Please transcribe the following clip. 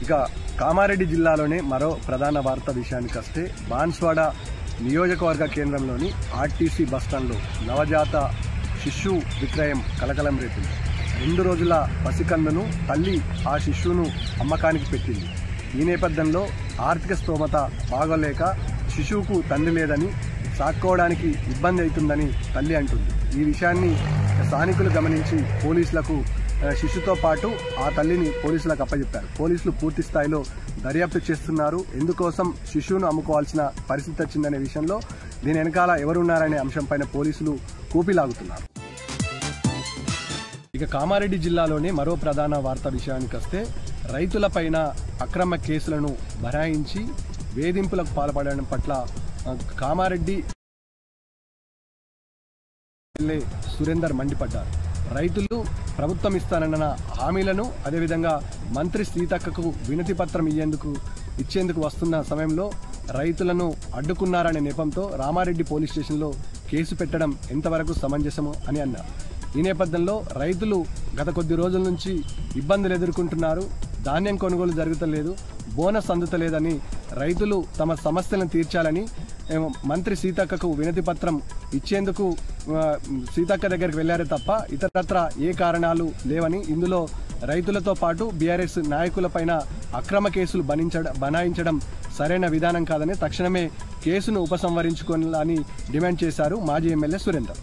ఇక కామారెడ్డి జిల్లాలోనే మరో ప్రధాన వార్త విషయానికి వస్తే బాన్స్వాడ నియోజకవర్గ కేంద్రంలోని ఆర్టీసీ బస్టాండ్లో నవజాత శిశువు విక్రయం కలకలం రేపింది. 2 రోజుల పసికందును తల్లి ఆ శిశువును అమ్మకానికి పెట్టింది. ఈ నేపథ్యంలో ఆర్థిక స్తోమత బాగోలేక శిశువుకు తండ్రి లేదని సాక్కోవడానికి ఇబ్బంది అవుతుందని తల్లి అంటుంది. ఈ విషయాన్ని స్థానికులు గమనించి పోలీసులకు శిశుతో పాటు ఆ తల్లిని పోలీసులకు అప్పచెప్పారు. పోలీసులు పూర్తి స్థాయిలో దర్యాప్తు చేస్తున్నారు. ఎందుకోసం శిశువును అమ్ముకోవాల్సిన పరిస్థితి వచ్చిందనే విషయంలో దీని వెనకాల ఎవరున్నారనే అంశంపైన పోలీసులు కూపిలాగుతున్నారు. ఇక కామారెడ్డి జిల్లాలోనే మరో ప్రధాన వార్తా విషయానికి వస్తే రైతులపైన అక్రమ కేసులను బనాయించి వేధింపులకు పాల్పడడం పట్ల కామారెడ్డి సురేందర్ మండిపడ్డారు. రైతులు ప్రభుత్వం ఇస్తానన్న హామీలను అదేవిధంగా మంత్రి సీతక్కకు వినతి పత్రం ఇచ్చేందుకు వస్తున్న సమయంలో రైతులను అడ్డుకున్నారనే నెపంతో రామారెడ్డి పోలీస్ స్టేషన్లో కేసు పెట్టడం ఎంతవరకు సమంజసము అని అన్నారు. ఈ నేపథ్యంలో రైతులు గత కొద్ది రోజుల నుంచి ఇబ్బందులు ఎదుర్కొంటున్నారు. ధాన్యం కొనుగోలు జరుగుతలేదు, బోనస్ అందుతలేదని రైతులు తమ సమస్యలను తీర్చాలని మంత్రి సీతక్కకు వినతి పత్రం ఇచ్చేందుకు సీతక్క దగ్గరికి వెళ్లారే తప్ప ఇతరత్ర ఏ కారణాలు లేవని, ఇందులో రైతులతో పాటు బీఆర్ఎస్ నాయకులపైన అక్రమ కేసులు బనాయించడం సరైన విధానం కాదని తక్షణమే కేసును ఉపసంహరించుకోవాలని డిమాండ్ చేశారు మాజీ ఎమ్మెల్యే సురేందర్.